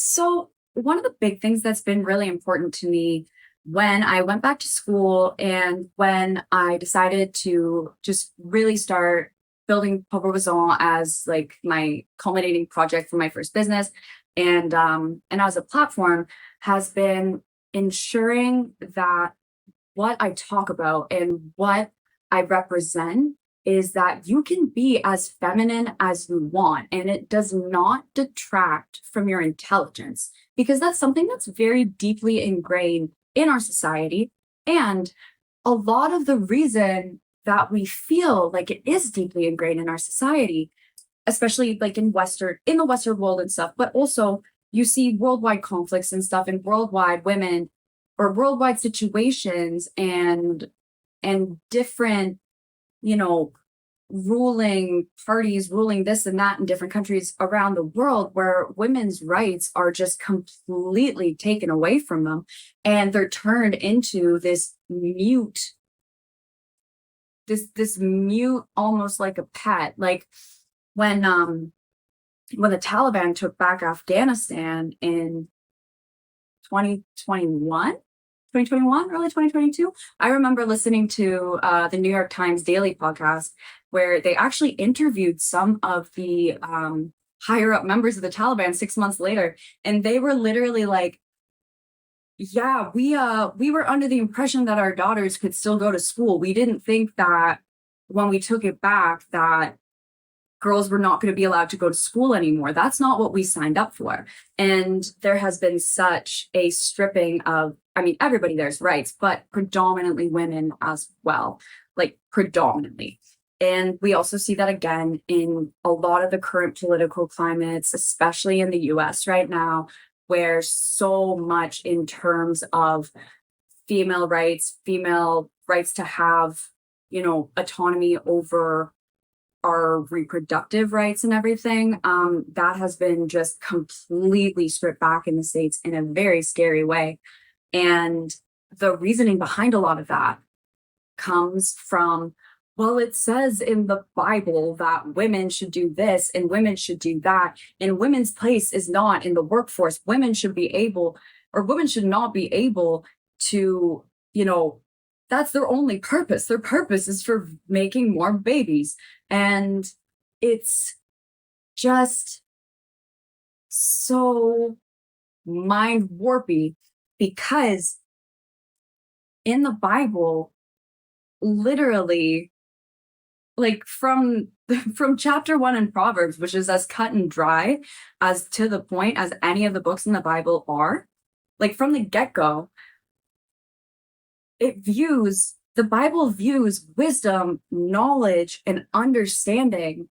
So, one of the big things that's been really important to me when I went back to school and when I decided to just really start building proverbs as like my culminating project for my first business and as a platform has been ensuring that what I talk about and what I represent is that you can be as feminine as you want, and it does not detract from your intelligence because that's something that's very deeply ingrained in our society. And a lot of the reason that we feel like it is deeply ingrained in our society, especially like in the Western world and stuff, but also you see worldwide conflicts and stuff and worldwide women or worldwide situations and different, you know, ruling parties ruling this and that in different countries around the world where women's rights are just completely taken away from them and they're turned into this mute almost like a pet. Like when when the Taliban took back Afghanistan in 2021, 2021, early 2022. I remember listening to the New York Times Daily podcast where they actually interviewed some of the higher up members of the Taliban 6 months later, and they were literally like, "Yeah, we were under the impression that our daughters could still go to school. We didn't think that when we took it back that girls were not going to be allowed to go to school anymore. That's not what we signed up for." And there has been such a stripping of, I mean, everybody there's rights, but predominantly women as well, like predominantly. And we also see that again in a lot of the current political climates, especially in the US right now, where so much in terms of female rights to have, autonomy over our reproductive rights and everything, that has been just completely stripped back in the States in a very scary way. And the reasoning behind a lot of that comes from, well, it says in the Bible that women should do this and women should do that, and women's place is not in the workforce. Women should be able, or women should not be able to, that's their only purpose. Their purpose is for making more babies. And it's just so mind warpy because in the Bible, literally, like from chapter 1 in Proverbs, which is as cut and dry as to the point as any of the books in the Bible are, like from the get-go, the Bible views wisdom, knowledge, and understanding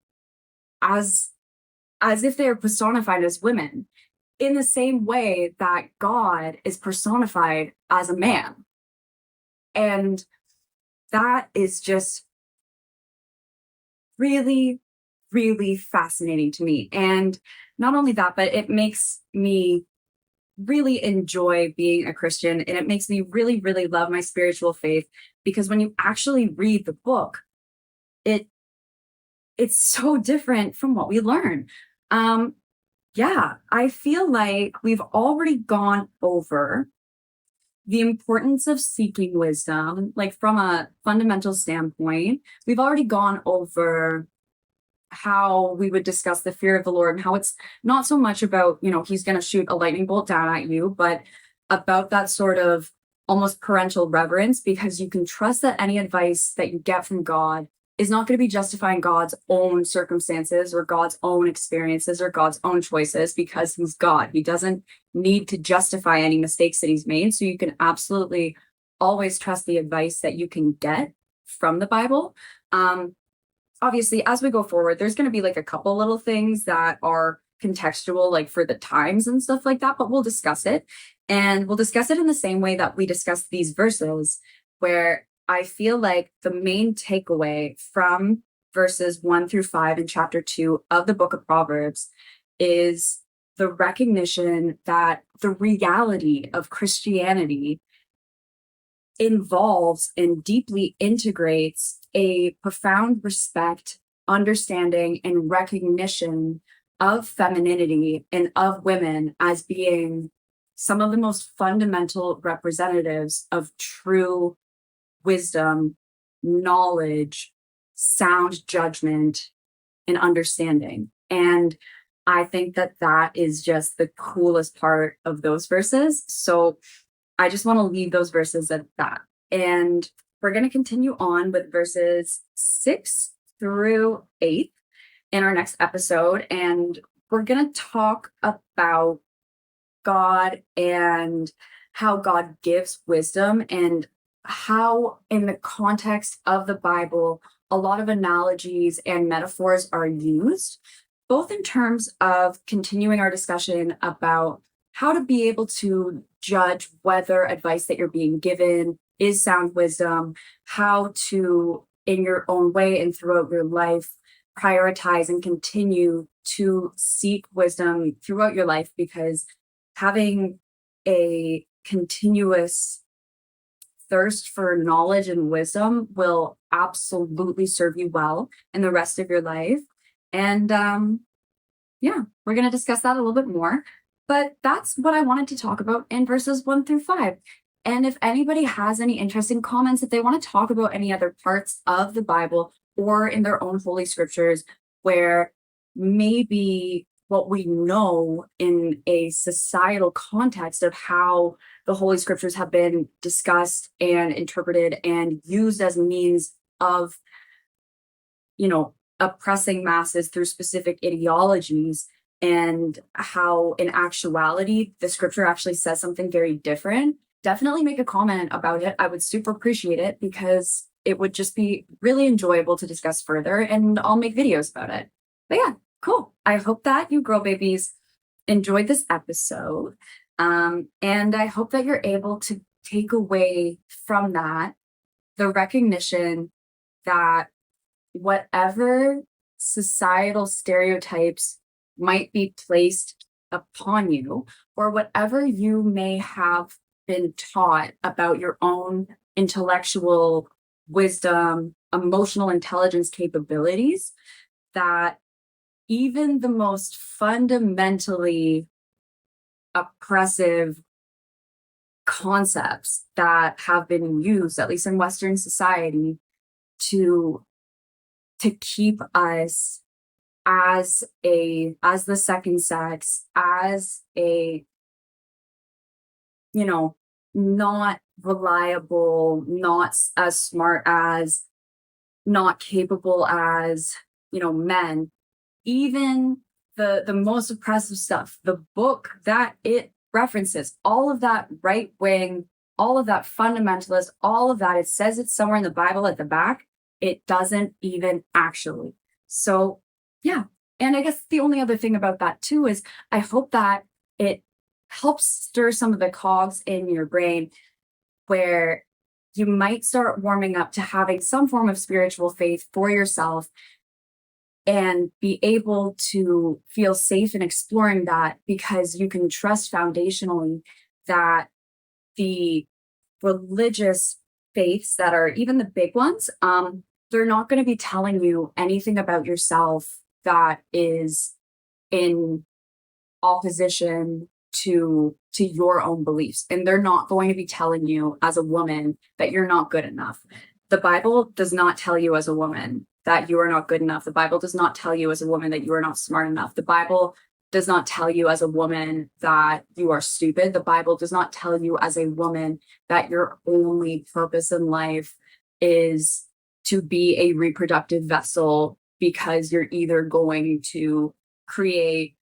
as if they are personified as women, in the same way that God is personified as a man. And that is just really, really fascinating to me. And not only that, but it makes me really enjoy being a Christian, and it makes me really, really love my spiritual faith because when you actually read the book, it's so different from what we learn. Yeah, I feel like we've already gone over the importance of seeking wisdom, like from a fundamental standpoint. We've already gone over how we would discuss the fear of the Lord and how it's not so much about, he's going to shoot a lightning bolt down at you, but about that sort of almost parental reverence, because you can trust that any advice that you get from God is not going to be justifying God's own circumstances or God's own experiences or God's own choices, because he's God. He doesn't need to justify any mistakes that he's made. So you can absolutely always trust the advice that you can get from the Bible. Obviously, as we go forward, there's going to be like a couple little things that are contextual, like for the times and stuff like that, but we'll discuss it. And we'll discuss it in the same way that we discussed these verses, where I feel like the main takeaway from verses 1 through 5 in chapter 2 of the book of Proverbs is the recognition that the reality of Christianity involves and deeply integrates a profound respect, understanding, and recognition of femininity and of women as being some of the most fundamental representatives of true wisdom, knowledge, sound judgment, and understanding. And I think that that is just the coolest part of those verses. So I just want to leave those verses at that. And we're going to continue on with verses 6 through 8 in our next episode. And we're going to talk about God and how God gives wisdom, and how, in the context of the Bible, a lot of analogies and metaphors are used, both in terms of continuing our discussion about how to be able to judge whether advice that you're being given is sound wisdom, how to, in your own way and throughout your life, prioritize and continue to seek wisdom throughout your life, because having a continuous thirst for knowledge and wisdom will absolutely serve you well in the rest of your life. And yeah, we're going to discuss that a little bit more. But that's what I wanted to talk about in verses 1 through 5. And if anybody has any interesting comments, if they want to talk about any other parts of the Bible or in their own holy scriptures where maybe what we know in a societal context of how the holy scriptures have been discussed and interpreted and used as means of, oppressing masses through specific ideologies, and how in actuality the scripture actually says something very different, definitely make a comment about it. I would super appreciate it, because it would just be really enjoyable to discuss further, and I'll make videos about it. But yeah, cool. I hope that you girl babies enjoyed this episode. And I hope that you're able to take away from that the recognition that whatever societal stereotypes might be placed upon you, or whatever you may have been taught about your own intellectual wisdom, emotional intelligence capabilities, that even the most fundamentally oppressive concepts that have been used, at least in Western society, to keep us as the second sex, as a, not reliable, not as smart as, not capable as, men. Even the most oppressive stuff, the book that it references, all of that right wing, all of that fundamentalist, all of that, it says it's somewhere in the Bible at the back. It doesn't even actually. So yeah. And I guess the only other thing about that too is I hope that it helps stir some of the cogs in your brain, where you might start warming up to having some form of spiritual faith for yourself, and be able to feel safe in exploring that, because you can trust foundationally that the religious faiths that are even the big ones, they're not going to be telling you anything about yourself that is in opposition to your own beliefs. And they're not going to be telling you as a woman that you're not good enough. The Bible does not tell you as a woman that you are not good enough. The Bible does not tell you as a woman that you are not smart enough. The Bible does not tell you as a woman that you are stupid. The Bible does not tell you as a woman that your only purpose in life is to be a reproductive vessel, because you're either going to create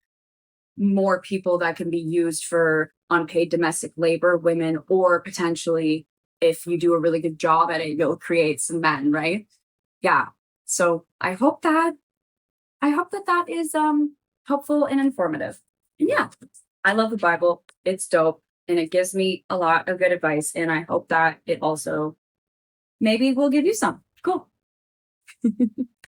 more people that can be used for unpaid domestic labor, women, or potentially, if you do a really good job at it, you'll create some men, right? Yeah. So I hope that that is helpful and informative. And yeah, I love the Bible. It's dope, and it gives me a lot of good advice, and I hope that it also maybe will give you some. Cool.